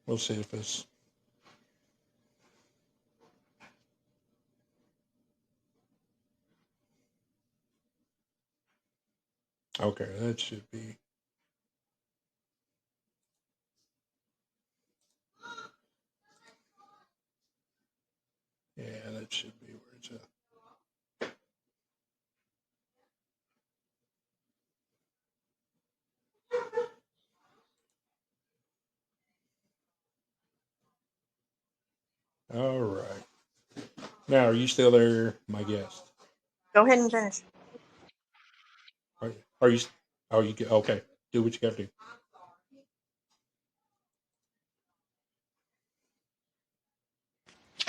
We'll see if it's okay. That should be. Yeah, that should be where it's at. All right. Now, are you still there, my guest? Go ahead and finish. Are you? Oh, you get okay. Do what you got to do.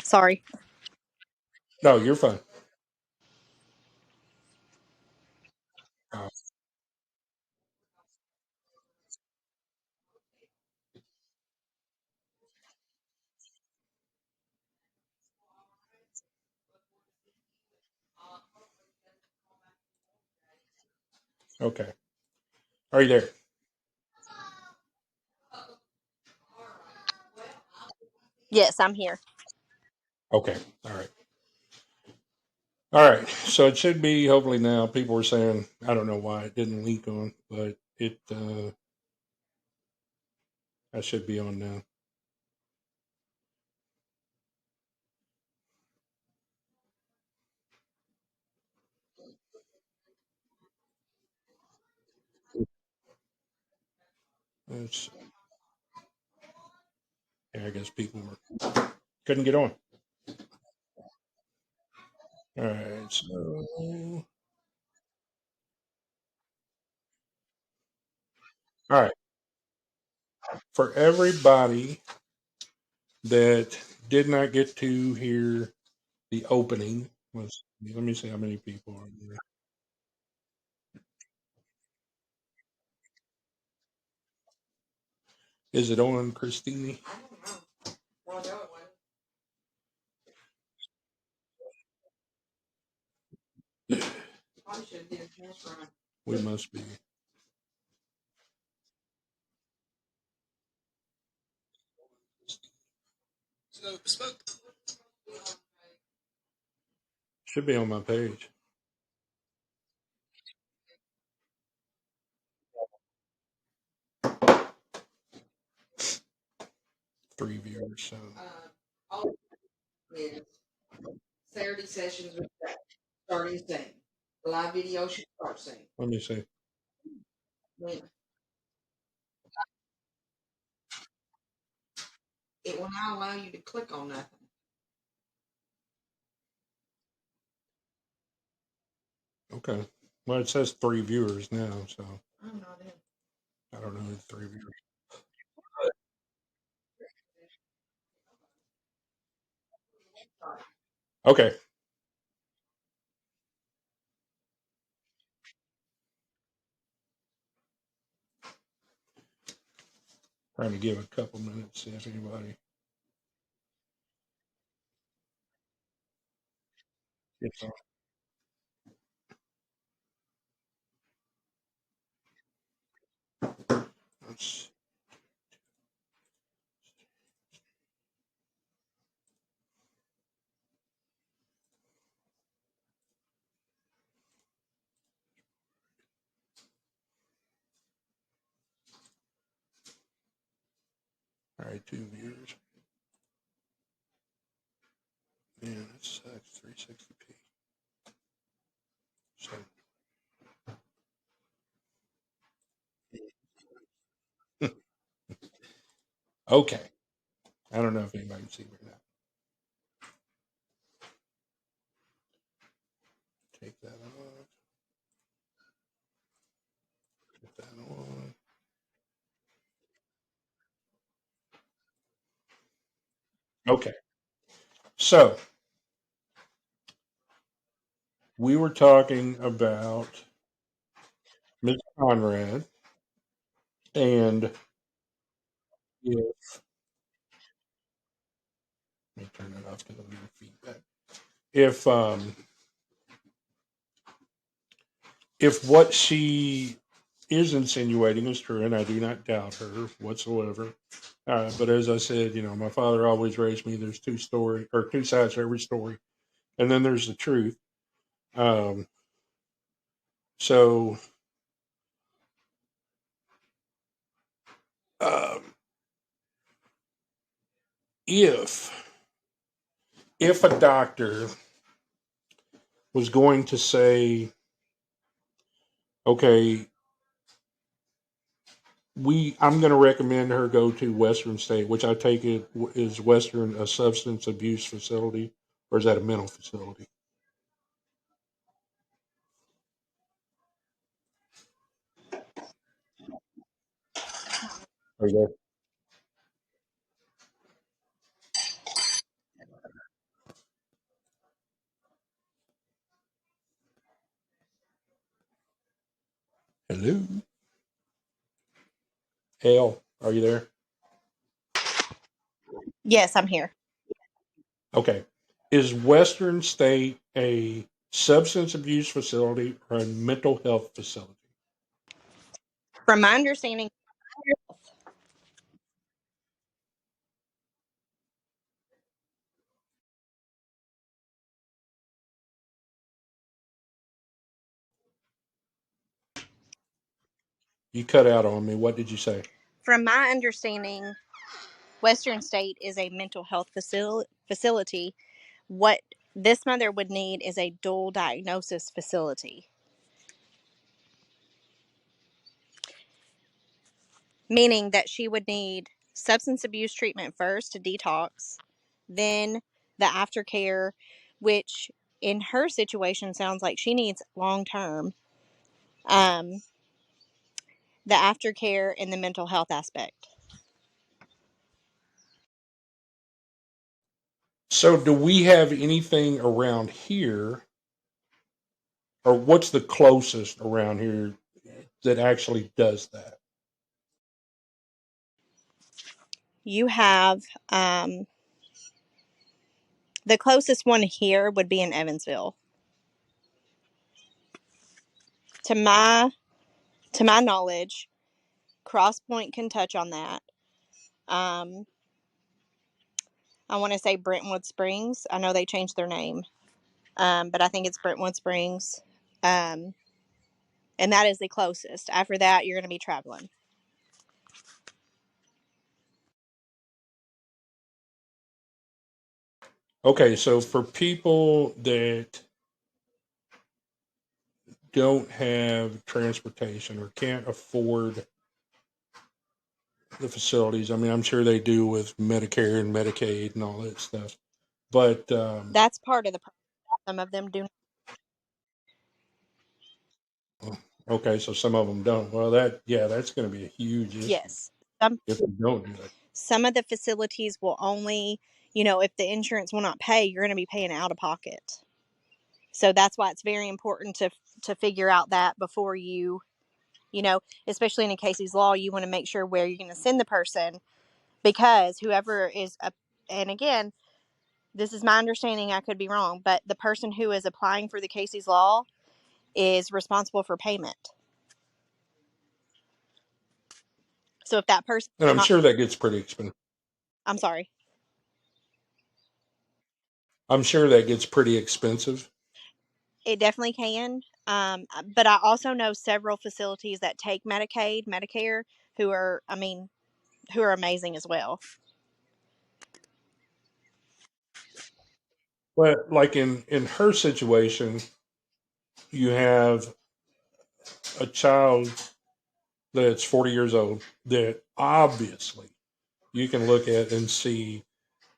Sorry. No, you're fine. Oh, okay. Are you there? Yes, I'm here. Okay. All right. All right. So it should be hopefully now. People were saying I don't know why it didn't leak on, but it. I should be on now. It's, yeah, I guess people couldn't get on. All right. So all right. For everybody that did not get to hear the opening, let me see how many people are there. Is it on, Christine? We must be. Should be on my page. 3 viewers. So let me see. Okay. Well, it says 3 viewers now, so I don't know who 3 viewers. Okay. Trying to give a couple minutes, see if anybody gets on. Let's, all right, 2 viewers. Man, that sucks. 360p. So, okay. I don't know if anybody can see me now. Take that off. Put that on. Okay. So we were talking about Ms. Conrad, and if let me turn it off because I'm getting feedback. If um if what she is insinuating is true, and I do not doubt her whatsoever. But as I said, my father always raised me. There's two sides to every story, and then there's the truth. Um, so, um, if a doctor was going to say, okay, I'm going to recommend her go to Western State, which I take it is Western a substance abuse facility, or is that a mental facility? Are you there? Hello, Hale, are you there? Yes, I'm here. Okay. Is Western State a substance abuse facility or a mental health facility? From my understanding, You cut out on me. What did you say? from my understanding, Western State is a mental health facility. What this mother would need is a dual diagnosis facility, meaning that she would need substance abuse treatment first to detox, then the aftercare, which in her situation sounds like she needs long term, um, the aftercare, and the mental health aspect. So, do we have anything around here, or what's the closest around here that actually does that? You have the closest one here would be in Evansville. To my knowledge, Crosspoint can touch on that. Um, I want to say Brentwood Springs. I know they changed their name, but I think it's Brentwood Springs, um, and that is the closest. After that, you're going to be traveling. Okay, so for people that don't have transportation or can't afford the facilities, I mean, I'm sure they do with Medicare and Medicaid and all that stuff. But That's part of the problem. Some of them do. okay, so some of them don't. Well, that's going to be a huge issue Yes, some if they don't do that. some of the facilities will only, if the insurance will not pay, you're going to be paying out of pocket. So that's why it's very important to figure out that before you know, especially in a Casey's Law, you want to make sure where you're going to send the person, because whoever is up, and again, this is my understanding, I could be wrong, but the person who is applying for the Casey's Law is responsible for payment. So if that person And I'm not, sure that gets pretty expensive. I'm sorry, I'm sure that gets pretty expensive. it definitely can. But I also know several facilities that take Medicaid, Medicare, who are, I mean, who are amazing as well. But like in her situation, you have a child that's 40 years old that obviously you can look at and see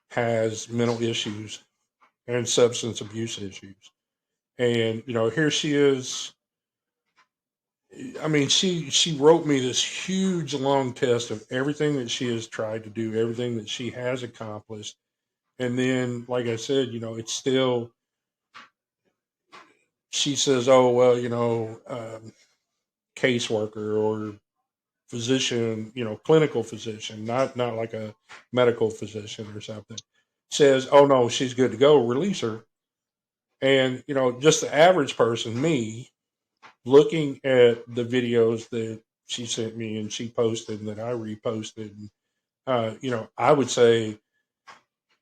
has mental issues and substance abuse issues. And here she is. I mean, she wrote me this huge long test of everything that she has tried to do, everything that she has accomplished. And then, like I said, it's still, she says, oh, well, caseworker or physician, clinical physician, not like a medical physician or something, says, oh, no, she's good to go, release her. And, just the average person, me, looking at the videos that she sent me and she posted and that I reposted. I would say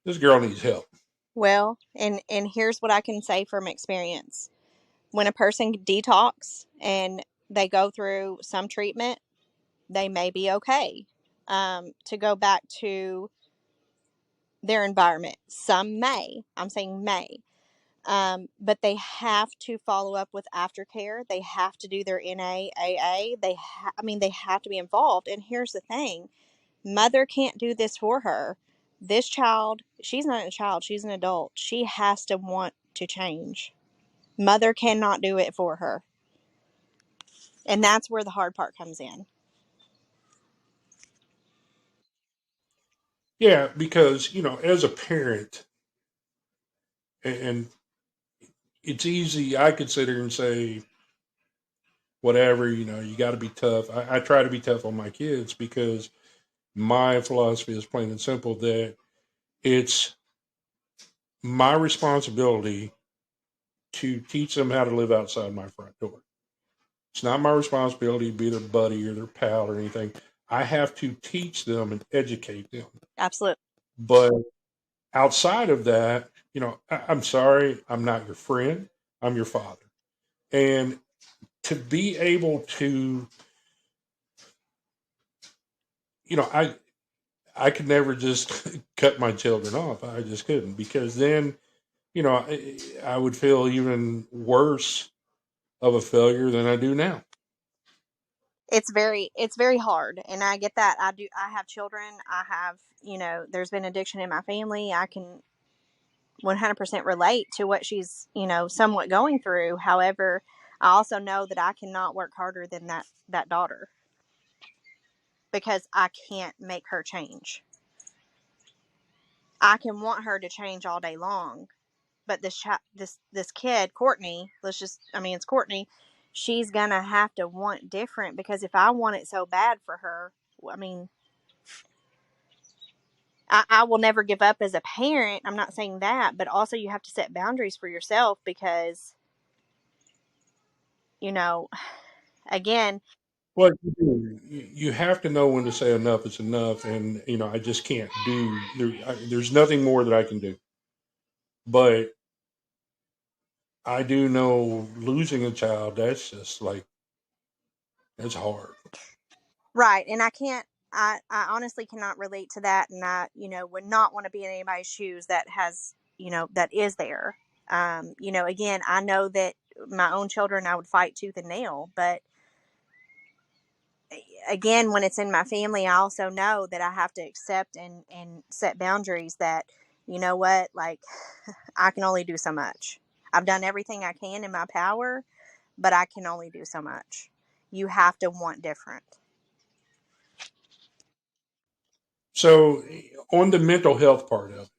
this girl needs help. Well, and here's what I can say from experience. When a person detox and they go through some treatment, they may be okay to go back to their environment. Some may. I'm saying may. But they have to follow up with aftercare. They have to do their NAAA. They have to be involved. And here's the thing: mother can't do this for her. This child, she's not a child. She's an adult. She has to want to change. Mother cannot do it for her, and that's where the hard part comes in. Yeah, because as a parent, and it's easy. I could sit here and say whatever. You got to be tough. I try to be tough on my kids because my philosophy is plain and simple that it's my responsibility to teach them how to live outside my front door. It's not my responsibility to be their buddy or their pal or anything. I have to teach them and educate them. Absolutely. But outside of that, I'm sorry, I'm not your friend. I'm your father. And to be able to, I could never just cut my children off. I just couldn't because then, I would feel even worse of a failure than I do now. It's very hard, and I get that. I have children. I have, there's been addiction in my family. I can 100% relate to what she's, somewhat going through. However, I also know that I cannot work harder than that daughter, because I can't make her change. I can want her to change all day long, but this kid, Courtney, it's Courtney. She's gonna have to want different, because if I want it so bad for her, I mean, I will never give up as a parent. I'm not saying that, but also you have to set boundaries for yourself, because, you know, again, Well, you have to know when to say enough is enough, and I just can't do. There's nothing more that I can do. But I do know losing a child. That's just like that's hard. right. And I honestly cannot relate to that. And I, would not want to be in anybody's shoes that has, that is there. Again, I know that my own children, I would fight tooth and nail, but again, when it's in my family, I also know that I have to accept and set boundaries that, you know what, like, I can only do so much. I've done everything I can in my power, but I can only do so much. You have to want different. So, on the mental health part of it,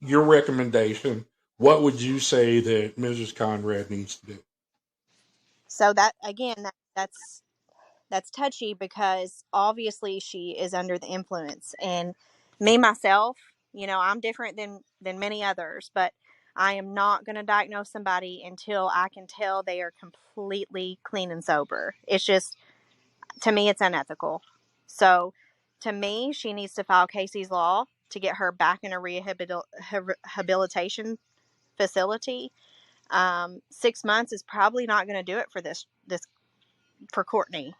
your recommendation, what would you say that Mrs. Conrad needs to do? So that again, that's touchy, because obviously she is under the influence, and me myself, I'm different than many others, but I am not going to diagnose somebody until I can tell they are completely clean and sober. It's just, to me, it's unethical. So to me, she needs to file Casey's Law to get her back in a rehabilitation facility. 6 months is probably not going to do it for this for Courtney.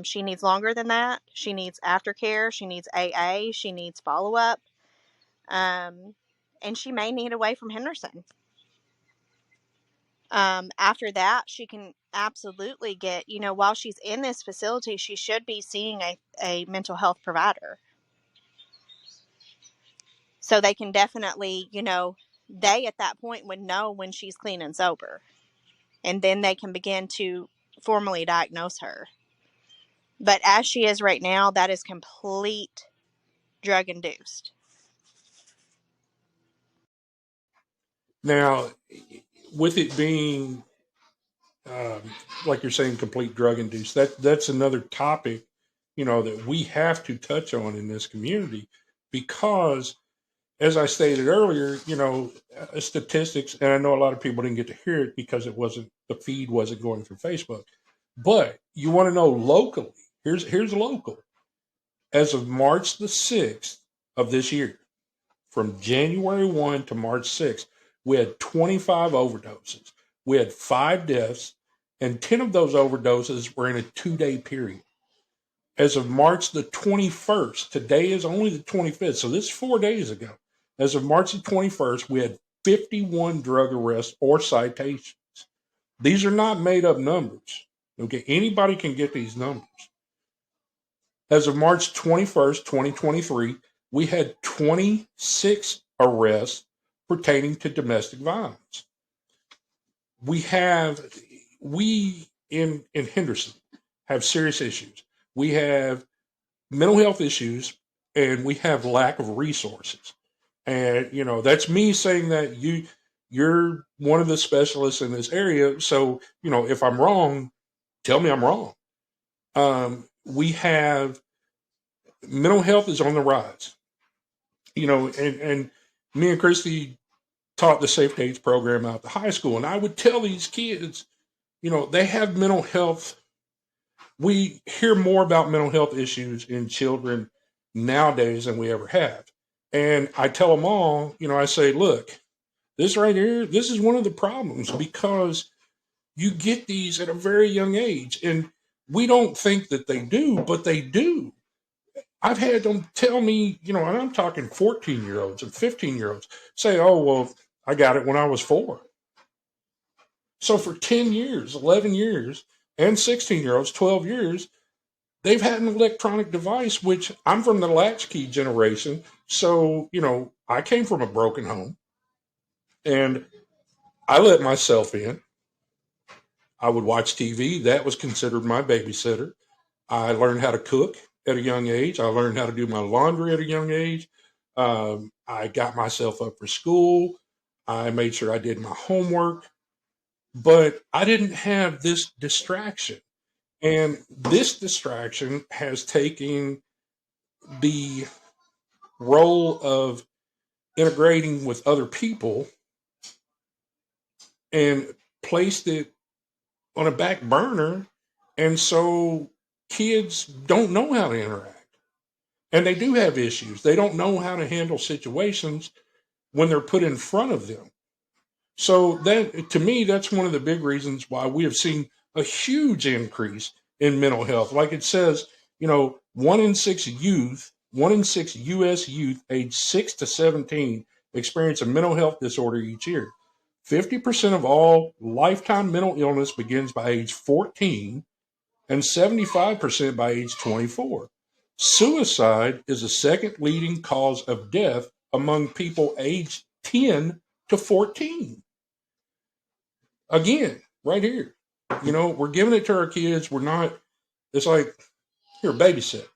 She needs longer than that. She needs aftercare. She needs AA. She needs follow up. And she may need away from Henderson. After that, she can absolutely get, while she's in this facility, she should be seeing a mental health provider. So they can definitely, they at that point would know when she's clean and sober. And then they can begin to formally diagnose her. But as she is right now, that is complete drug induced. Now, with it being um, like you're saying, complete drug induced, that's another topic, that we have to touch on in this community because, as I stated earlier, statistics, and I know a lot of people didn't get to hear it because the feed wasn't going through Facebook, But you want to know locally. Here's local. As of March the 6th of this year, from January 1 to March 6th, we had 25 overdoses. We had 5 deaths, and 10 of those overdoses were in a 2-day period. As of March the 21st, today is only the 25th, so this is 4 days ago. As of March the 21st, we had 51 drug arrests or citations. These are not made up numbers. Okay, anybody can get these numbers. As of March 21st, 2023, we had 26 arrests pertaining to domestic violence. We in Henderson have serious issues. We have mental health issues, and we have lack of resources. And that's me saying that you're one of the specialists in this area. So if I'm wrong, tell me I'm wrong. We have mental health is on the rise. And me and Christy taught the Safe Dates program out at the high school, and I would tell these kids, they have mental health. We hear more about mental health issues in children nowadays than we ever have. And I tell them all, I say, look, this right here, this is one of the problems, because you get these at a very young age. And we don't think that they do, but they do. I've had them tell me, and I'm talking 14-year-olds and 15-year-olds say, oh, well, I got it when I was 4. So for 10 years, 11 years, and 16-year-olds, 12 years, they've had an electronic device, which I'm from the latchkey generation. So, I came from a broken home, and I let myself in. I would watch TV. That was considered my babysitter. I learned how to cook at a young age. I learned how to do my laundry at a young age. I got myself up for school. I made sure I did my homework. But I didn't have this distraction. And this distraction has taken the role of integrating with other people and placed it on a back burner. And so kids don't know how to interact. And they do have issues. They don't know how to handle situations when they're put in front of them. So that, to me, that's one of the big reasons why we have seen a huge increase in mental health. Like it says, 1 in 6 U.S. youth aged 6 to 17 experience a mental health disorder each year. 50% of all lifetime mental illness begins by age 14 and 75% by age 24. Suicide is the second leading cause of death among people aged 10 to 14. Again, right here, we're giving it to our kids. We're not, it's like, here, babysit.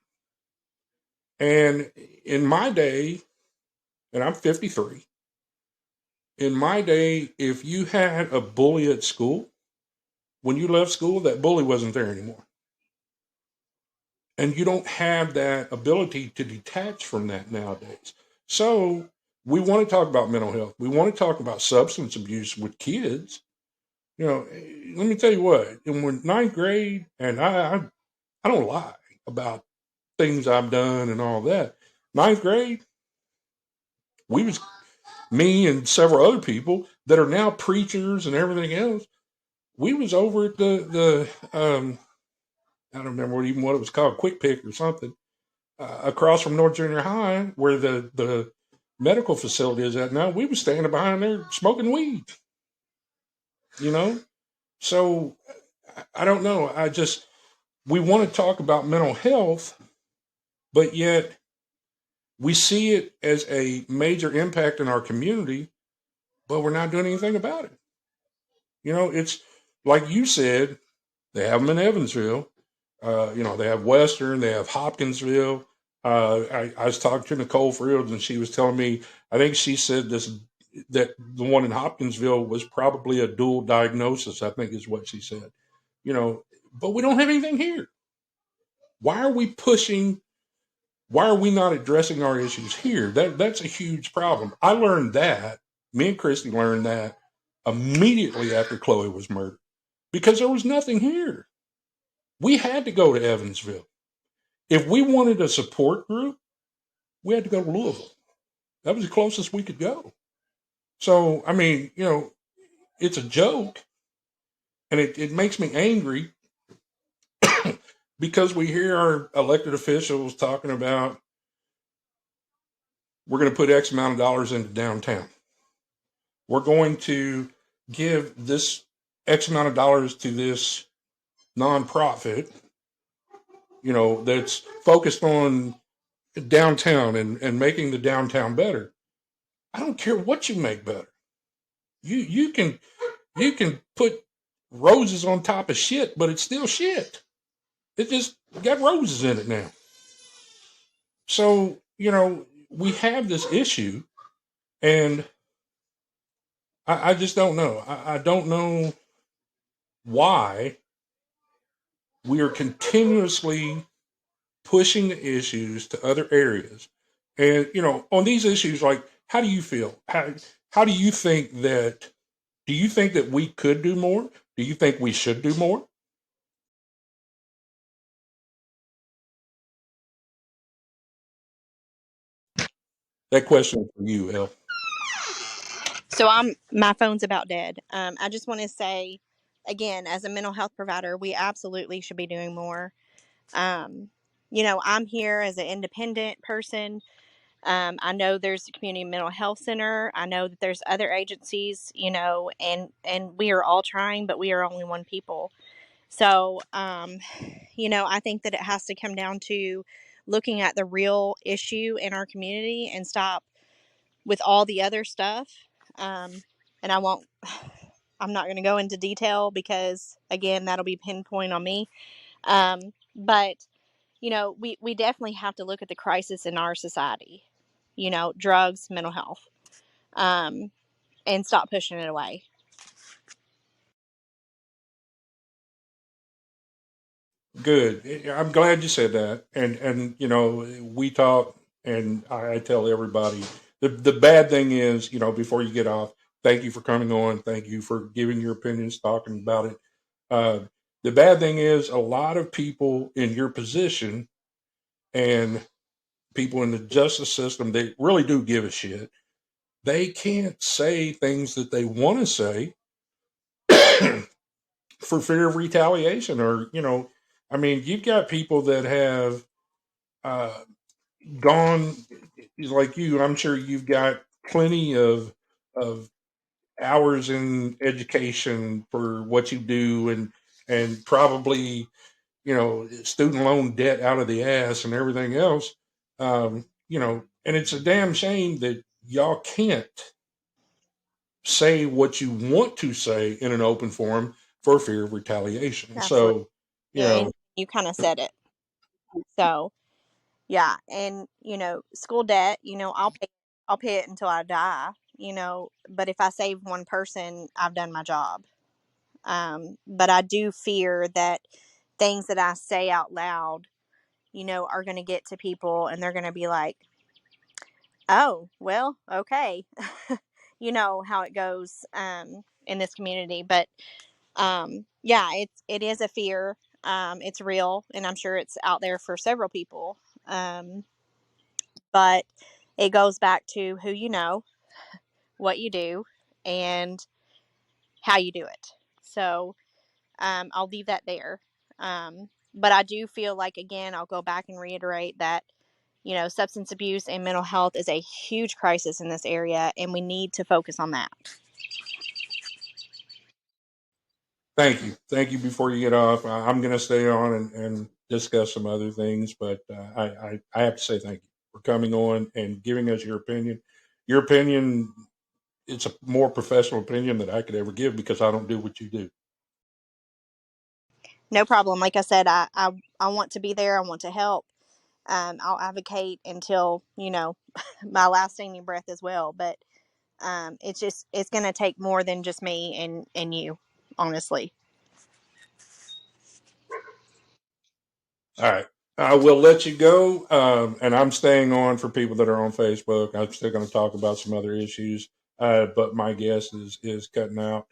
And in my day, and I'm 53, in my day, if you had a bully at school, when you left school, that bully wasn't there anymore. And you don't have that ability to detach from that nowadays. So we want to talk about mental health. We want to talk about substance abuse with kids. Let me tell you what, in 9th grade, and I don't lie about things I've done and all that. 9th grade, me and several other people that are now preachers and everything else, we was over at the I don't remember what it was called, Quick Pick or something, across from North Junior High, where the medical facility is at now. We was standing behind there smoking weed. So I don't know. We want to talk about mental health, but yet we see it as a major impact in our community, but we're not doing anything about it. It's like you said, they have them in Evansville. They have Western, they have Hopkinsville. I was talking to Nicole Fields, and she was telling me, I think she said that the one in Hopkinsville was probably a dual diagnosis, I think is what she said. But we don't have anything here. Why are we not addressing our issues here? That's a huge problem. I learned that, me and Christy learned that immediately after Chloe was murdered, because there was nothing here. We had to go to Evansville. If we wanted a support group, we had to go to Louisville. That was the closest we could go. So, I mean, it's a joke, and it makes me angry because we hear our elected officials talking about we're going to put X amount of dollars into downtown. We're going to give this X amount of dollars to this nonprofit, that's focused on downtown and making the downtown better. I don't care what you make better. You can put roses on top of shit, but it's still shit. It just got roses in it now. So, we have this issue, and I just don't know. I don't know why we are continuously pushing the issues to other areas. And, on these issues, like, how do you feel? How do you think that, do you think that we could do more? Do you think we should do more? That question for you, El. So my phone's about dead. I just want to say, again, as a mental health provider, we absolutely should be doing more. Um, I'm here as an independent person. I know there's a community mental health center. I know that there's other agencies, and we are all trying, but we are only one people. So, I think that it has to come down to looking at the real issue in our community and stop with all the other stuff. Um, and I'm not going to go into detail because, again, that'll be pinpoint on me. But, we definitely have to look at the crisis in our society, drugs, mental health, um, and stop pushing it away. Good. I'm glad you said that. And we talk, and I tell everybody the bad thing is, before you get off, thank you for coming on. Thank you for giving your opinions, talking about it. Uh, the bad thing is a lot of people in your position and people in the justice system, they really do give a shit. They can't say things that they want to say for fear of retaliation, or I mean, you've got people that have uh, gone like you. I'm sure you've got plenty of hours in education for what you do, and probably student loan debt out of the ass and everything else. And it's a damn shame that y'all can't say what you want to say in an open forum for fear of retaliation. Absolutely. So, you Yeah, know, and you kind of said it. So, yeah, and school debt, I'll pay it until I die, but if I save one person, I've done my job. But I do fear that things that I say out loud, are going to get to people and they're going to be like, "Oh, well, okay." You know how it goes in this community, but yeah, it is a fear. It's real, and I'm sure it's out there for several people. But it goes back to who you know, what you do, and how you do it. So I'll leave that there. But I do feel like, again, I'll go back and reiterate that, substance abuse and mental health is a huge crisis in this area, and we need to focus on that. thank you. Before you get off, I'm going to stay on and discuss some other things, but I have to say thank you for coming on and giving us your opinion. Your opinion, it's a more professional opinion than I could ever give because I don't do what you do. No problem. Like I said, I want to be there. I want to help. I'll advocate until, my last standing breath as well. But it's going to take more than just me and you, honestly. All right. I will let you go. And I'm staying on for people that are on Facebook. I'm still going to talk about some other issues. But my guess is cutting out.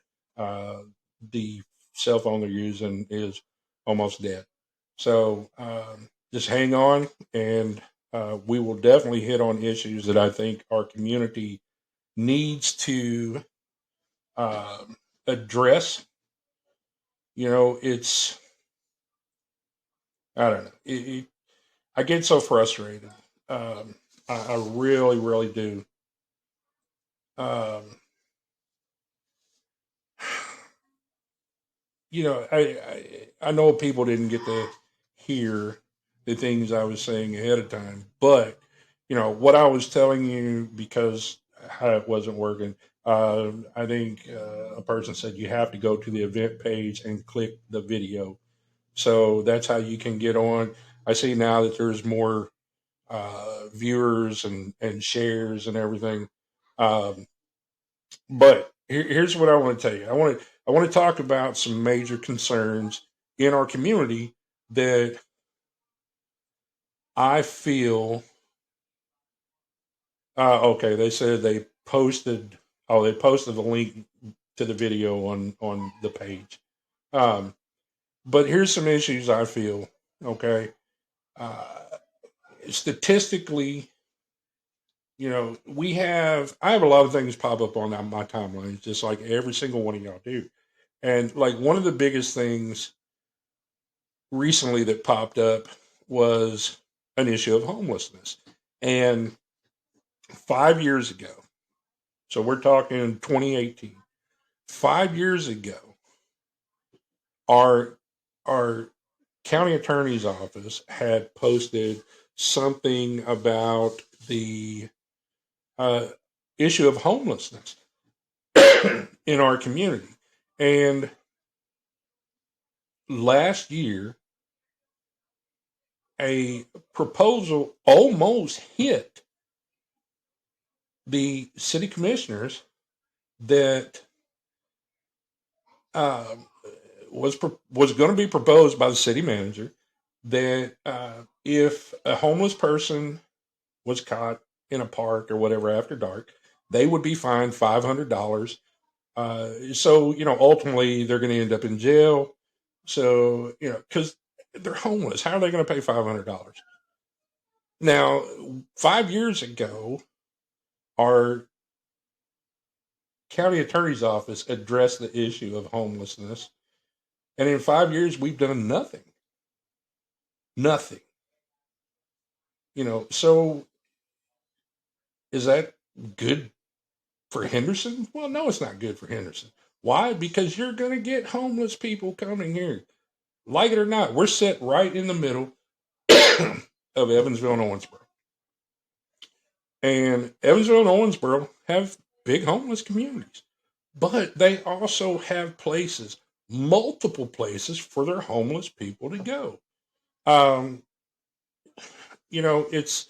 The cell phone they're using is almost dead. So just hang on, and we will definitely hit on issues that I think our community needs to address. It's, I don't know. I get so frustrated. I really, really do. Um, I know people didn't get to hear the things I was saying ahead of time, but what I was telling you, because how it wasn't working. I think a person said you have to go to the event page and click the video, so that's how you can get on. I see now that there's more viewers and shares and everything. Um, but here's what I want to tell you. I want to talk about some major concerns in our community that I feel. Okay, they said they posted. Oh, they posted the link to the video on the page. Um, but here's some issues I feel. Okay, uh, statistically, I have a lot of things pop up on my timeline, just like every single one of y'all do. And like one of the biggest things recently that popped up was an issue of homelessness. And 5 years ago, so we're talking 2018, 5 years ago, our our county attorney's office had posted something about the uh, issue of homelessness in our community. And last year, a proposal almost hit the city commissioners that um, was going to be proposed by the city manager, that if a homeless person was caught in a park or whatever after dark, they would be fined $500. So ultimately they're going to end up in jail. So because they're homeless, how are they going to pay $500? Now, 5 years ago, our county attorney's office addressed the issue of homelessness, and in 5 years we've done nothing. Nothing. So is that good for Henderson? Well, no, it's not good for Henderson. Why? Because you're going to get homeless people coming here. Like it or not, we're set right in the middle of Evansville and Owensboro. And Evansville and Owensboro have big homeless communities, but they also have places, multiple places for their homeless people to go. Um, it's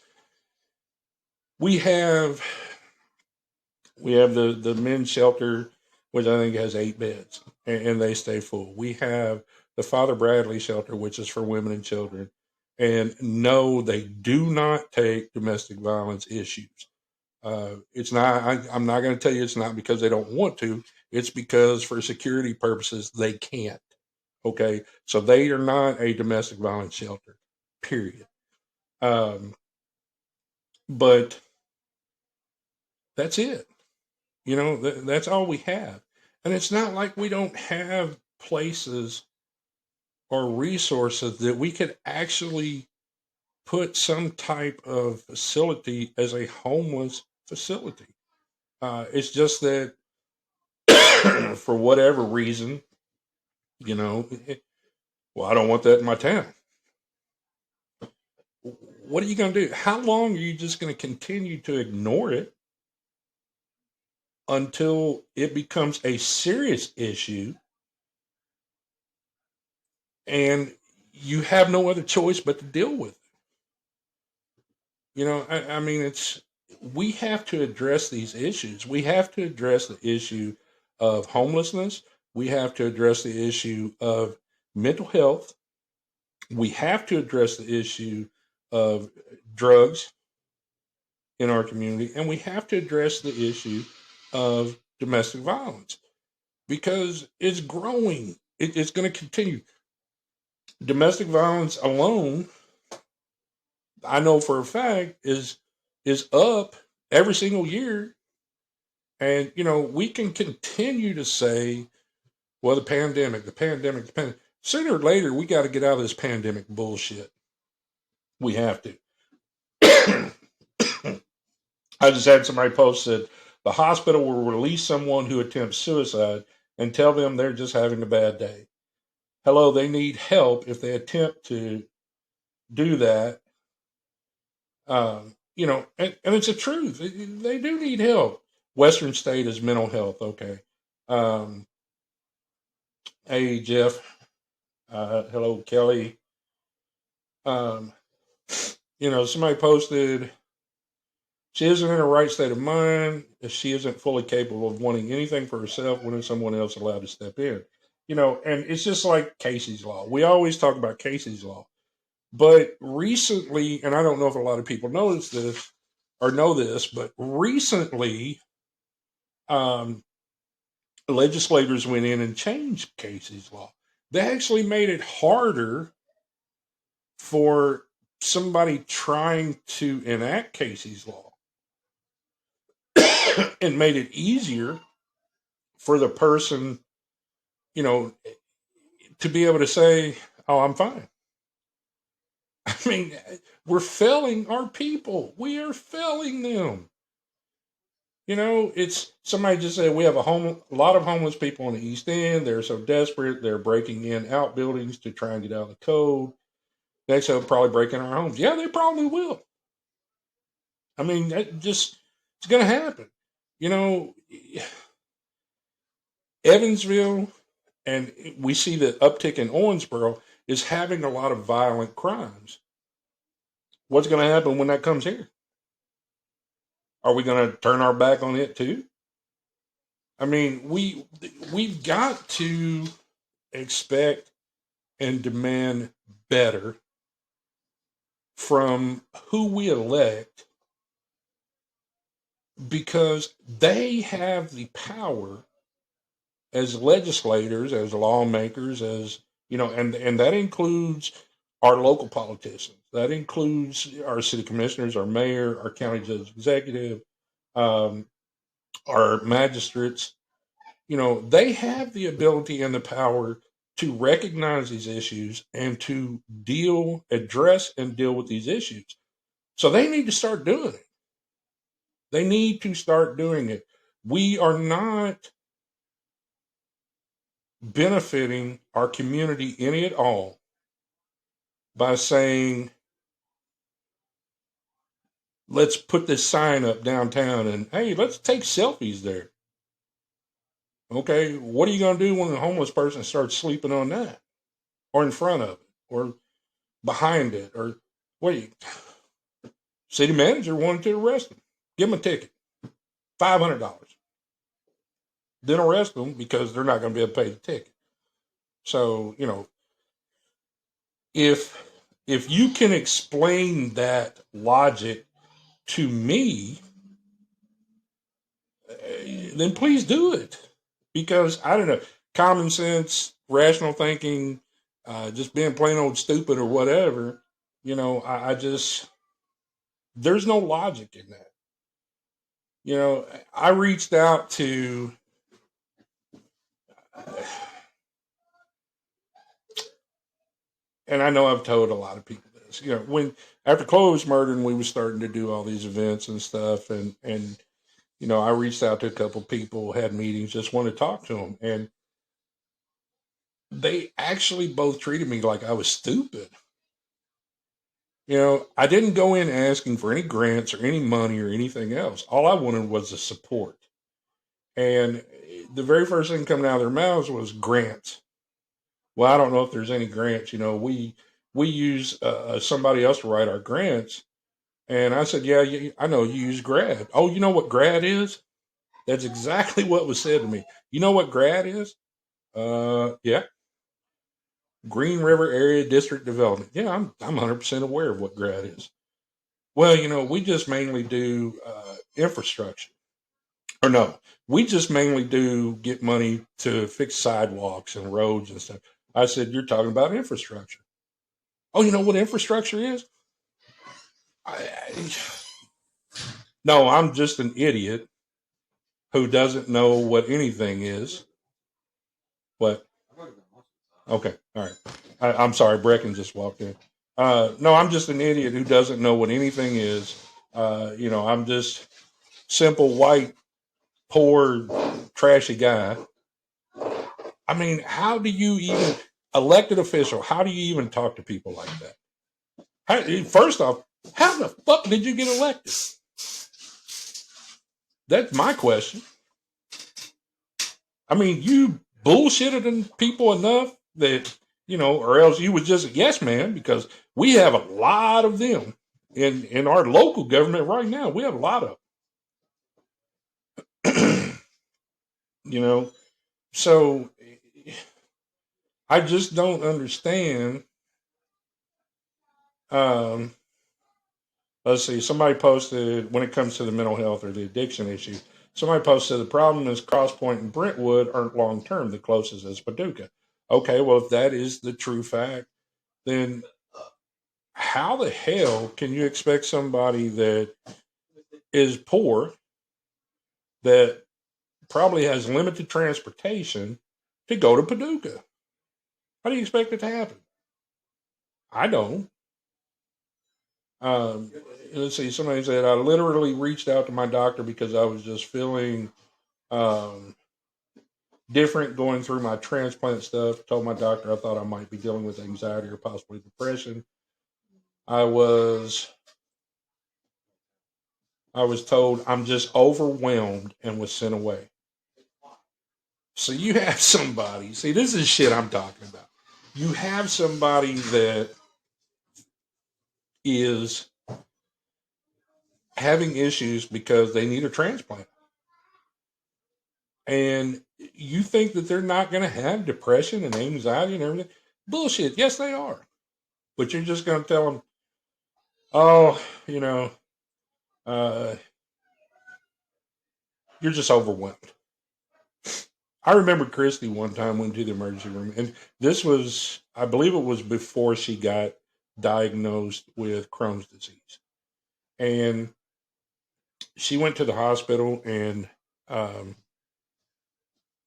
we have the men's shelter, which I think has 8 beds, and they stay full. We have the Father Bradley shelter, which is for women and children. And no, they do not take domestic violence issues. It's not. I'm not going to tell you it's not because they don't want to. It's because for security purposes they can't. Okay, so they are not a domestic violence shelter. Period. Um, but that's it. That's all we have. And it's not like we don't have places or resources that we could actually put some type of facility as a homeless facility. It's just that for whatever reason, you know, well, I don't want that in my town. What are you going to do? How long are you just going to continue to ignore it until it becomes a serious issue and you have no other choice but to deal with it? I mean, we have to address these issues. We have to address the issue of homelessness. We have to address the issue of mental health. We have to address the issue of drugs in our community, and we have to address the issue of domestic violence because it's growing. It's going to continue. Domestic violence alone, I know for a fact, is up every single year. And we can continue to say, well, the pandemic. Sooner or later, we got to get out of this pandemic bullshit. We have to. I just had somebody post that the hospital will release someone who attempts suicide and tell them they're just having a bad day. Hello, they need help if they attempt to do that. And it's the truth. They do need help. Western state is mental health. Okay. Um, hey, Jeff. Hello, Kelly. Um, somebody posted, she isn't in her right state of mind if she isn't fully capable of wanting anything for herself. When is someone else allowed to step in? And it's just like Casey's Law. We always talk about Casey's Law. But recently, and I don't know if a lot of people know this, but recently, um, legislators went in and changed Casey's Law. They actually made it harder for somebody trying to enact Casey's Law and made it easier for the person, you know, to be able to say, oh, I'm fine. I mean, we're failing our people. We are failing them. It's somebody just said we have a lot of homeless people on the East End. They're so desperate, they're breaking in outbuildings to try and get out of the code. Next, they'll probably break in our homes. Yeah, they probably will. I mean, it's going to happen. You know, Evansville, and we see the uptick in Owensboro, is having a lot of violent crimes. What's going to happen when that comes here? Are we going to turn our back on it too? I mean, we've got to expect and demand better from who we elect, because they have the power as legislators, as lawmakers, and that includes our local politicians. That includes our city commissioners, our mayor, our county judge executive, um, our magistrates. They have the ability and the power to recognize these issues and to address and deal with these issues. So they need to start doing it. They need to start doing it. We are not benefiting our community any at all by saying, let's put this sign up downtown and, hey, let's take selfies there. Okay, what are you going to do when a homeless person starts sleeping on that, or in front of it, or behind it, or wait? City manager wanted to arrest them. Give them a ticket, $500. Then arrest them because they're not going to be able to pay the ticket. So if you can explain that logic to me, then please do it. Because I don't know, common sense, rational thinking, just being plain old stupid or whatever. I just, there's no logic in that. I reached out to, and I know I've told a lot of people this. When after Chloe was murdered, and we were starting to do all these events and stuff, and I reached out to a couple people, had meetings, just wanted to talk to them, and they actually both treated me like I was stupid. I didn't go in asking for any grants or any money or anything else. All I wanted was the support. And the very first thing coming out of their mouths was grants. Well, I don't know if there's any grants. We use somebody else to write our grants. And I said, yeah, I know you use GRAD. Oh, you know what GRAD is? That's exactly what was said to me. You know what GRAD is? Yeah. Green River Area District Development. Yeah, I'm 100% aware of what GRAD is. Well, we just mainly do infrastructure. Or no, we just mainly do get money to fix sidewalks and roads and stuff. I said, you're talking about infrastructure. Oh, you know what infrastructure is? I, no, I'm just an idiot who doesn't know what anything is. What? Okay, all right. I'm sorry, Brecken just walked in. No, I'm just an idiot who doesn't know what anything is. I'm just simple white, poor, trashy guy. I mean, how do you even elected official? How do you even talk to people like that? First off, how the fuck did you get elected? That's my question. I mean, you bullshitted people enough that, or else you was just a yes man, because we have a lot of them in our local government right now. We have a lot of them. So I just don't understand. Um, let's see, somebody posted, when it comes to the mental health or the addiction issue, somebody posted the problem is Crosspoint and Brentwood aren't long term. The closest is Paducah. Okay, well, if that is the true fact, then how the hell can you expect somebody that is poor, that probably has limited transportation, to go to Paducah? How do you expect it to happen? I don't. Um, let's see, somebody said, I literally reached out to my doctor because I was just feeling um, different going through my transplant stuff. Told my doctor I thought I might be dealing with anxiety or possibly depression. I was I was told I'm just overwhelmed and was sent away. So you have somebody, see, this is shit I'm talking about. You have somebody that is having issues because they need a transplant. And you think that they're not going to have depression and anxiety and everything? Bullshit. Yes, they are. But you're just going to tell them, oh, uh, you're just overwhelmed. I remember Christy one time went to the emergency room, and this was, I believe it was before she got diagnosed with Crohn's disease. And she went to the hospital, and um,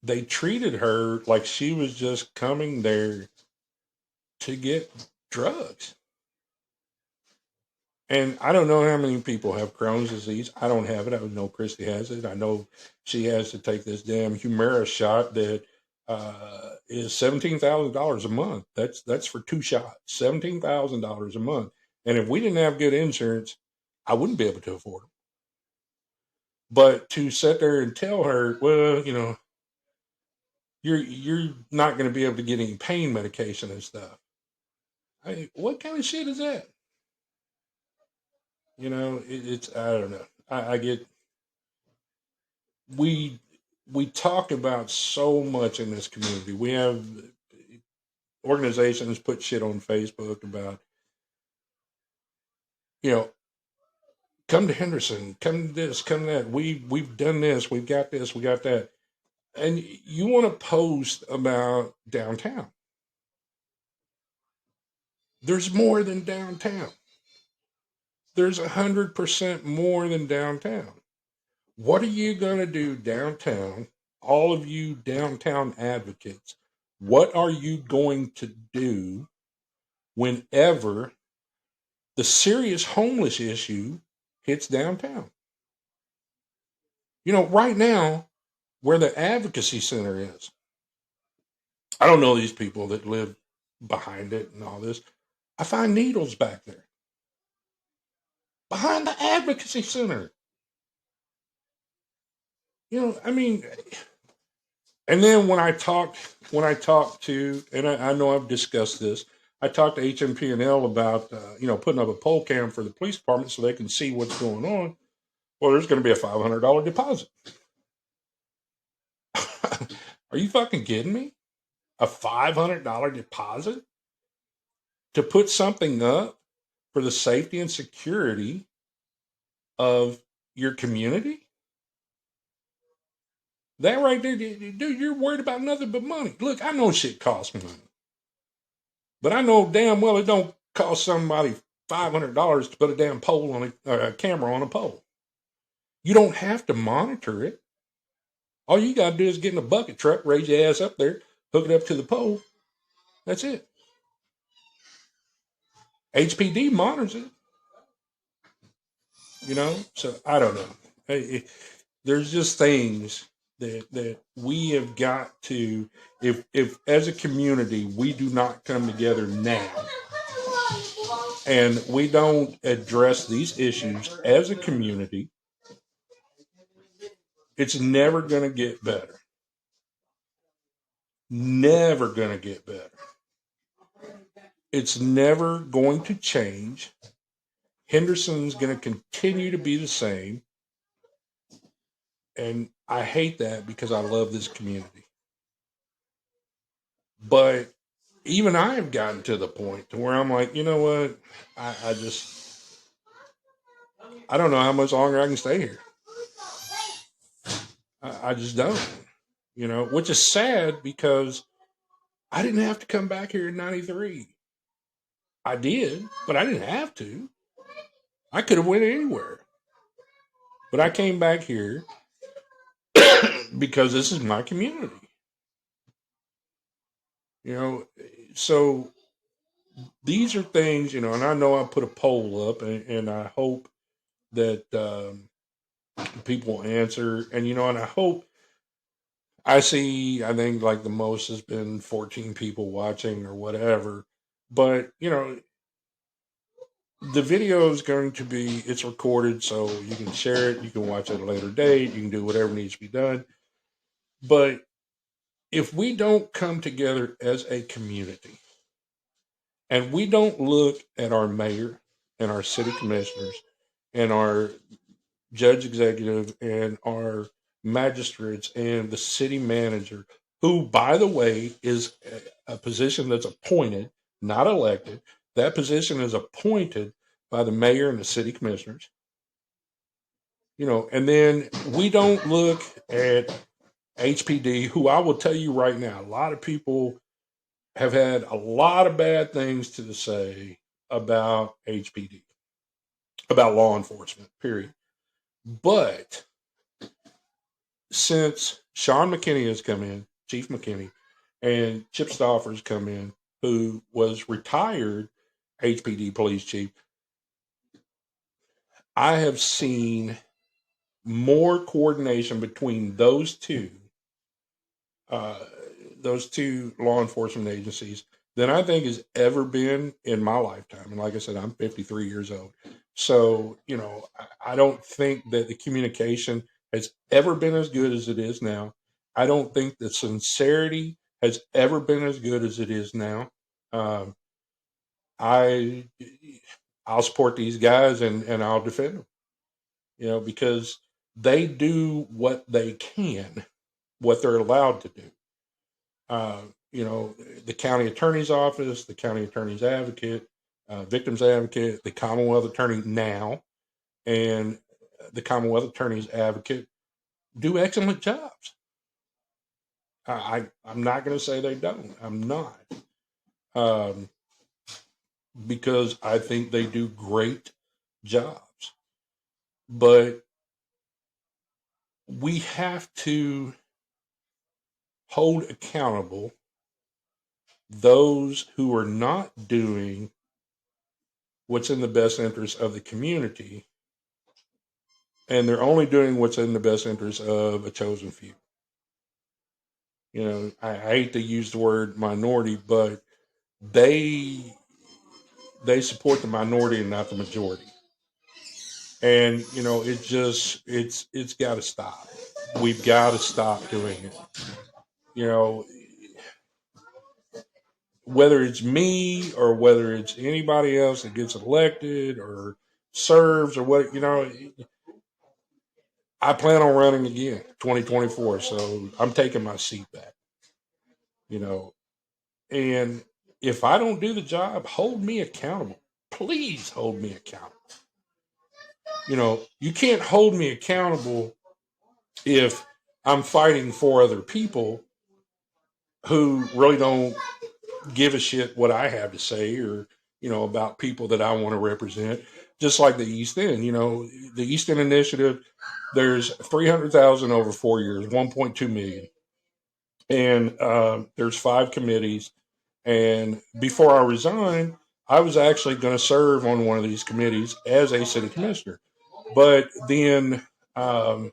they treated her like she was just coming there to get drugs. And I don't know how many people have Crohn's disease. I don't have it. I know Christy has it. I know she has to take this damn Humira shot that is $17,000 a month. That's for 2 shots, $17,000 a month. And if we didn't have good insurance, I wouldn't be able to afford them. But to sit there and tell her, well, you're not going to be able to get any pain medication and stuff. What kind of shit is that? It's I don't know. I get we we talk about so much in this community. We have organizations put shit on Facebook about, you know, come to Henderson, come to this, come to that. We've done this, we've got this, we got that. And you want to post about downtown. There's more than downtown. There's 100% more than downtown. What are you going to do downtown? All of you downtown advocates, what are you going to do whenever the serious homeless issue hits downtown? Right now, where the advocacy center is, I don't know these people that live behind it and all this. I find needles back there behind the advocacy center. I mean, and then when I talked to, and I know I've discussed this, I talked to HMP&L about, putting up a pole cam for the police department so they can see what's going on. Well, there's going to be a $500 deposit. Are you fucking kidding me? A $500 deposit to put something up for the safety and security of your community? That right there, dude, you're worried about nothing but money. Look, I know shit costs money. But I know damn well it don't cost somebody $500 to put a damn pole on a camera on a pole. You don't have to monitor it. All you got to do is get in a bucket truck, raise your ass up there, hook it up to the pole. That's it. HPD monitors it. So I don't know. There's just things that we have got to, if as a community we do not come together now and we don't address these issues as a community, it's never going to get better. Never going to get better. It's never going to change. Henderson's going to continue to be the same. And I hate that because I love this community. But even I have gotten to the point to where I'm like, you know what? I don't know how much longer I can stay here. I just don't, which is sad because I didn't have to come back here in 93. I did, but I didn't have to. I could have went anywhere. But I came back here because this is my community. So these are things, and I know I put a poll up, and I hope that people answer. And I hope I think like the most has been 14 people watching or whatever. But, the video is going to be, it's recorded, so you can share it. You can watch it at a later date. You can do whatever needs to be done. But if we don't come together as a community and we don't look at our mayor and our city commissioners and our judge executive and our magistrates and the city manager, who, by the way, is a position that's appointed, not elected. That position is appointed by the mayor and the city commissioners. And then we don't look at HPD, who I will tell you right now, a lot of people have had a lot of bad things to say about HPD, about law enforcement, period. But since Sean McKinney has come in, Chief McKinney, and Chip Stauffer's come in, who was retired HPD police chief, I have seen more coordination between those two law enforcement agencies than I think has ever been in my lifetime. And like I said, I'm 53 years old. So, I don't think that the communication has ever been as good as it is now. I don't think the sincerity has ever been as good as it is now. I'll support these guys and I'll defend them, because they do what they can, what they're allowed to do. The county attorney's office, the county attorney's advocate, victim's advocate, the Commonwealth attorney now, and the Commonwealth attorney's advocate do excellent jobs. I'm not going to say they don't. I'm not. Because I think they do great jobs. But we have to hold accountable those who are not doing what's in the best interest of the community, and they're only doing what's in the best interest of a chosen few. I hate to use the word minority, but they support the minority and not the majority. And it's got to stop. We've got to stop doing it. Whether it's me or whether it's anybody else that gets elected or serves or what, I plan on running again 2024. So I'm taking my seat back, and if I don't do the job, hold me accountable. Please hold me accountable. You can't hold me accountable if I'm fighting for other people who really don't give a shit what I have to say, or about people that I want to represent. Just like the East End, the East End Initiative. There's 300,000 over 4 years, 1.2 million, and there's 5 committees. And before I resigned, I was actually going to serve on one of these committees as a city commissioner. But then um,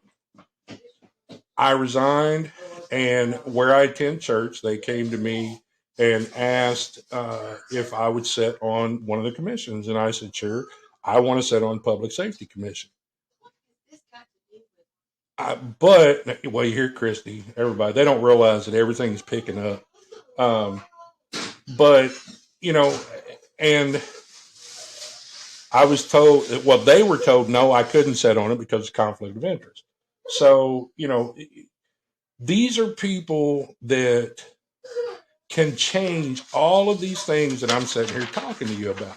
I resigned, and where I attend church, they came to me and asked if I would sit on one of the commissions. And I said, sure, I want to sit on Public Safety Commission. But, well, you hear Christy, everybody, they don't realize that everything's picking up. Um, but, and I was told, well, they were told, no, I couldn't sit on it because of conflict of interest. So, these are people that can change all of these things that I'm sitting here talking to you about.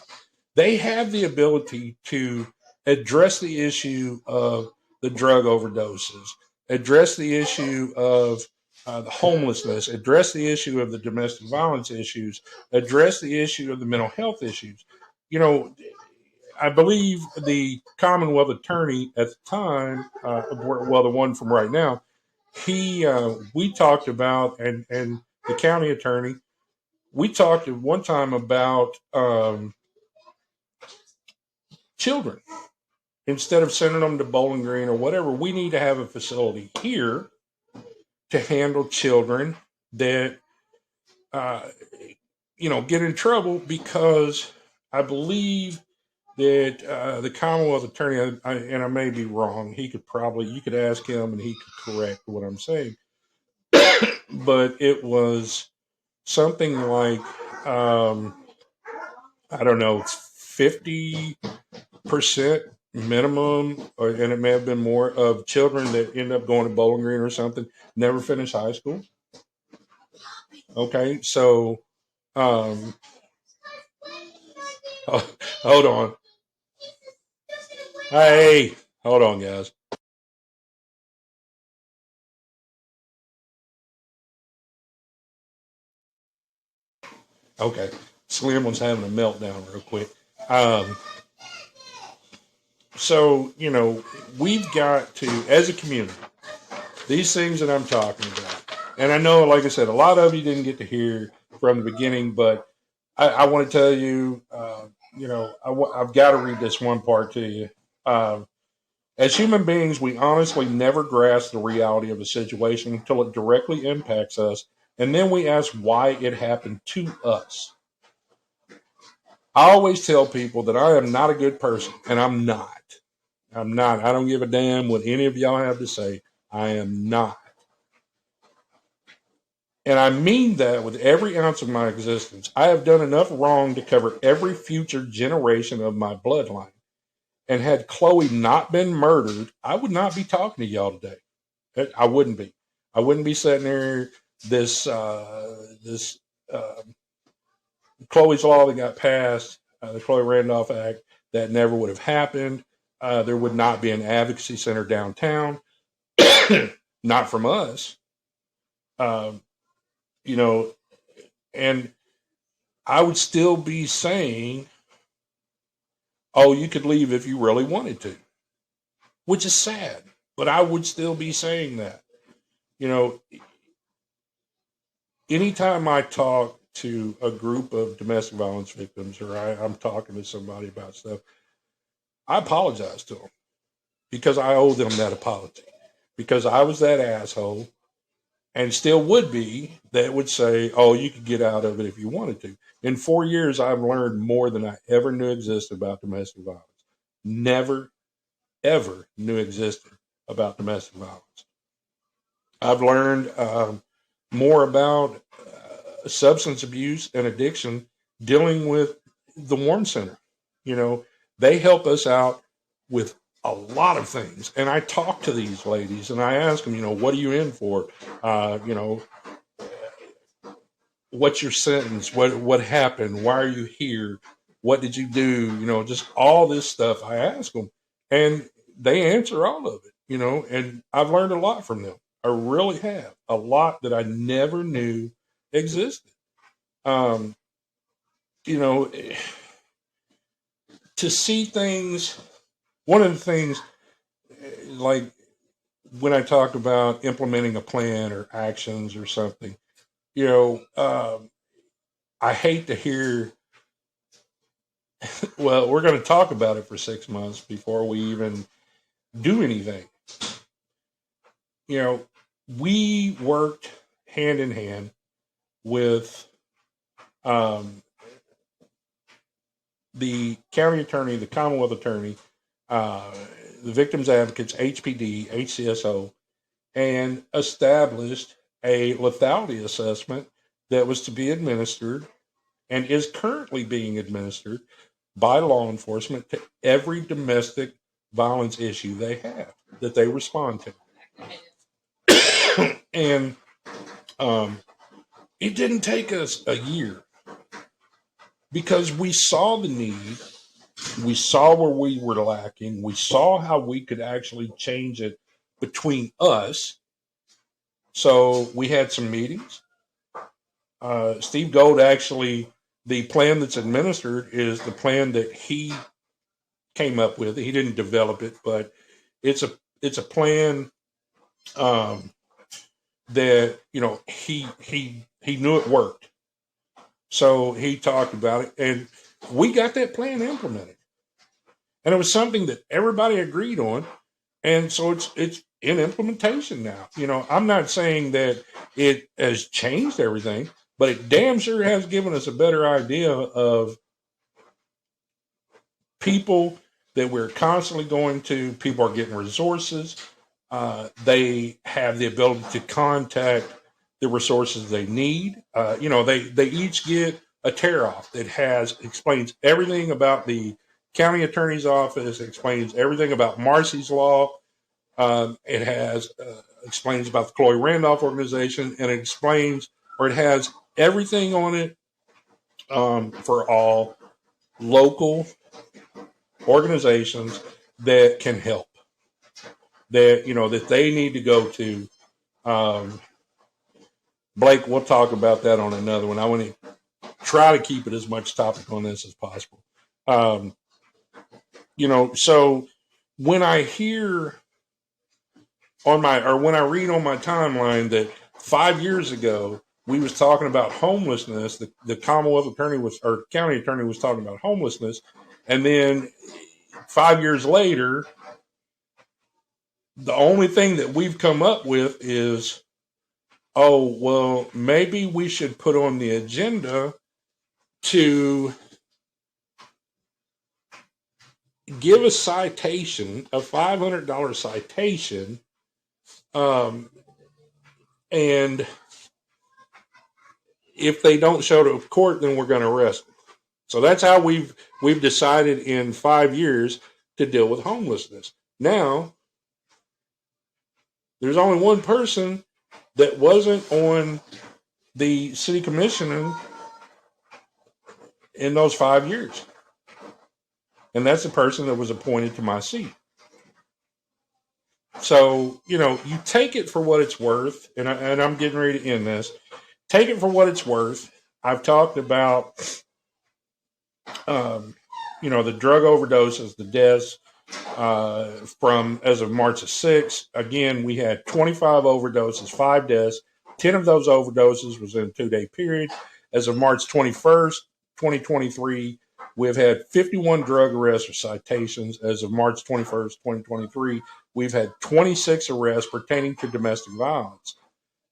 They have the ability to address the issue of the drug overdoses, address the issue of the homelessness, address the issue of the domestic violence issues, address the issue of the mental health issues. I believe the Commonwealth attorney at the time, well, the one from right now, we talked about, and the county attorney, we talked at one time about children. Instead of sending them to Bowling Green or whatever, we need to have a facility here to handle children that get in trouble, because I believe that the Commonwealth attorney, and I may be wrong, you could ask him and he could correct what I'm saying, but it was something like, I don't know, 50% minimum, and it may have been more, of children that end up going to Bowling Green or something never finish high school. Okay, so hold on. Hey, hold on, guys. Okay, Slim was having a meltdown real quick. Um, so we've got to, as a community, these things that I'm talking about, and I know, like I said, a lot of you didn't get to hear from the beginning, but I want to tell you, I've got to read this one part to you. As human beings, we honestly never grasp the reality of a situation until it directly impacts us, and then we ask why it happened to us. I always tell people that I am not a good person, and I'm not. I'm not. I don't give a damn what any of y'all have to say. I am not. And I mean that with every ounce of my existence. I have done enough wrong to cover every future generation of my bloodline. And had Chloe not been murdered, I would not be talking to y'all today. I wouldn't be. I wouldn't be sitting there. This Chloe's Law that got passed, the Chloe Randolph Act, that never would have happened. There would not be an advocacy center downtown, not from us. Um, you know, and I would still be saying, "Oh, you could leave if you really wanted to," which is sad, but I would still be saying that. You know, anytime I talk to a group of domestic violence victims, or I'm talking to somebody about stuff, I apologize to them because I owe them that apology. Because I was that asshole, and still would be, that would say, "Oh, you could get out of it if you wanted to." In 4 years, I've learned more than I ever knew existed about domestic violence. Never, ever knew existed about domestic violence. I've learned more about substance abuse and addiction dealing with the Warren Center. They help us out with a lot of things. And I talk to these ladies and I ask them, what are you in for? What's your sentence? What happened? Why are you here? What did you do? Just all this stuff I ask them, and they answer all of it. And I've learned a lot from them. I really have, a lot that I never knew existed. Um, you know, to see things, one of the things, like when I talk about implementing a plan or actions or something, I hate to hear, well, we're going to talk about it for 6 months before we even do anything. We worked hand in hand with um, the county attorney, the Commonwealth attorney, uh, the victims advocates, HPD, HCSO, and established a lethality assessment that was to be administered and is currently being administered by law enforcement to every domestic violence issue they have that they respond to. And it didn't take us a year because we saw the need, we saw where we were lacking, we saw how we could actually change it between us. So we had some meetings. Steve Gold actually, the plan that's administered is the plan that he came up with. He didn't develop it, but it's a plan um, that he knew it worked. So he talked about it, and we got that plan implemented, and it was something that everybody agreed on, and so it's in implementation now. I'm not saying that it has changed everything, but it damn sure has given us a better idea of people that we're constantly going to. People are getting resources. They have the ability to contact the resources they need. They each get a tear off that explains everything about the county attorney's office, explains everything about Marcy's Law. It has explains about the Chloe Randolph organization, and it has everything on it for all local organizations that can help, that they need to go to. Um, Blake, we'll talk about that on another one. I want to try to keep it as much topic on this as possible. Um, so when I hear when I read on my timeline that 5 years ago we was talking about homelessness, the Commonwealth attorney county attorney was talking about homelessness, and then 5 years later, the only thing that we've come up with is, oh, well, maybe we should put on the agenda to give a citation, a $500 citation, and if they don't show to court, then we're going to arrest them. So that's how we've decided in 5 years to deal with homelessness. Now, there's only one person that wasn't on the city commission in those 5 years, and that's the person that was appointed to my seat. So, you take it for what it's worth, and I'm getting ready to end this. Take it for what it's worth. I've talked about, the drug overdoses, the deaths from as of March the 6th. Again, we had 25 overdoses, 5 deaths. 10 of those overdoses was in a 2-day period. As of March 21st, 2023, we've had 51 drug arrests or citations. As of March 21st, 2023, we've had 26 arrests pertaining to domestic violence.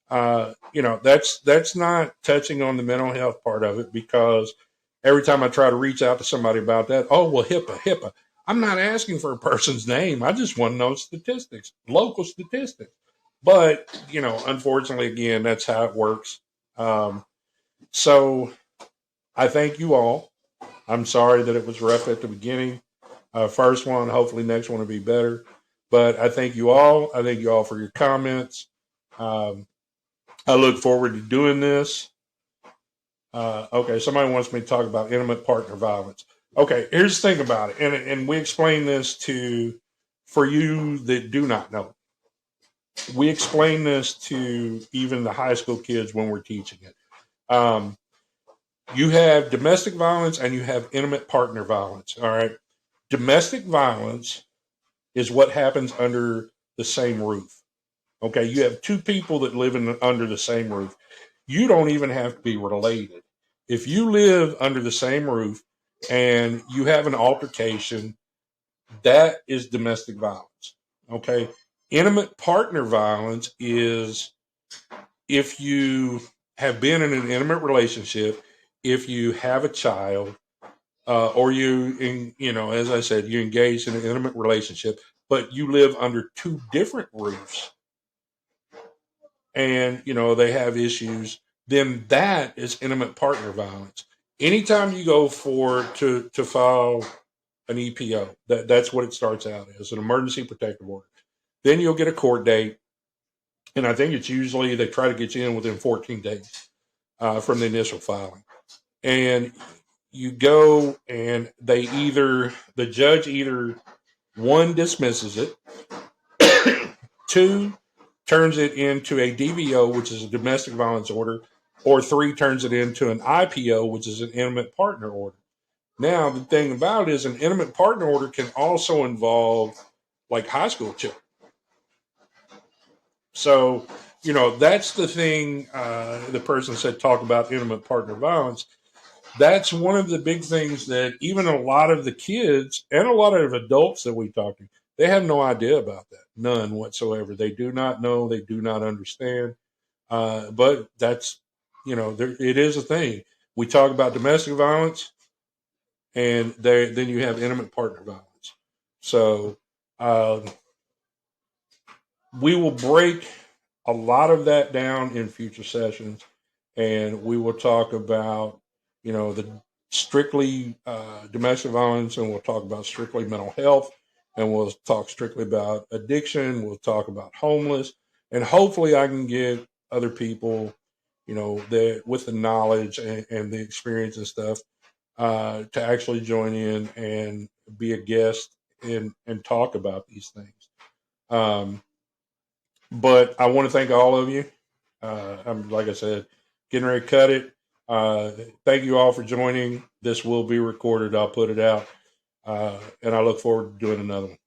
That's not touching on the mental health part of it, because every time I try to reach out to somebody about that, oh, well, HIPAA. I'm not asking for a person's name. I just want to know statistics, local statistics. But, unfortunately, again, that's how it works. So I thank you all. I'm sorry that it was rough at the beginning. First one, hopefully next one will be better. But I thank you all. I thank you all for your comments. I look forward to doing this. Okay, somebody wants me to talk about intimate partner violence. Okay, here's the thing about it, and we explain this for you that do not know. We explain this to even the high school kids when we're teaching it. You have domestic violence and you have intimate partner violence. All right. Domestic violence is what happens under the same roof. Okay. You have two people that live under the same roof. You don't even have to be related. If you live under the same roof and you have an altercation, that is domestic violence. Okay. Intimate partner violence is if you have been in an intimate relationship, if you have a child, or as I said, you engage in an intimate relationship, but you live under two different roofs, and they have issues, then that is intimate partner violence. Anytime you go to file an EPO, that's what it starts out as, an emergency protective order. Then you'll get a court date, and I think it's usually they try to get you in within 14 days from the initial filing. And you go, and the judge either, one, dismisses it, two, turns it into a DVO, which is a domestic violence order, or three, turns it into an IPO, which is an intimate partner order. Now, the thing about it is an intimate partner order can also involve like high school children. So, that's the thing. The person said, talk about intimate partner violence. That's one of the big things that even a lot of the kids and a lot of adults that we talk to, they have no idea about that. None whatsoever. They do not know. They do not understand. But that's, it is a thing. We talk about domestic violence, and then you have intimate partner violence. So we will break a lot of that down in future sessions, and we will talk about, the strictly domestic violence, and we'll talk about strictly mental health, and we'll talk strictly about addiction. We'll talk about homeless, and hopefully, I can get other people, that with the knowledge and the experience and stuff, to actually join in and be a guest and talk about these things. Um, but I want to thank all of you. I'm, like I said, getting ready to cut it. Thank you all for joining. This will be recorded. I'll put it out. And I look forward to doing another one.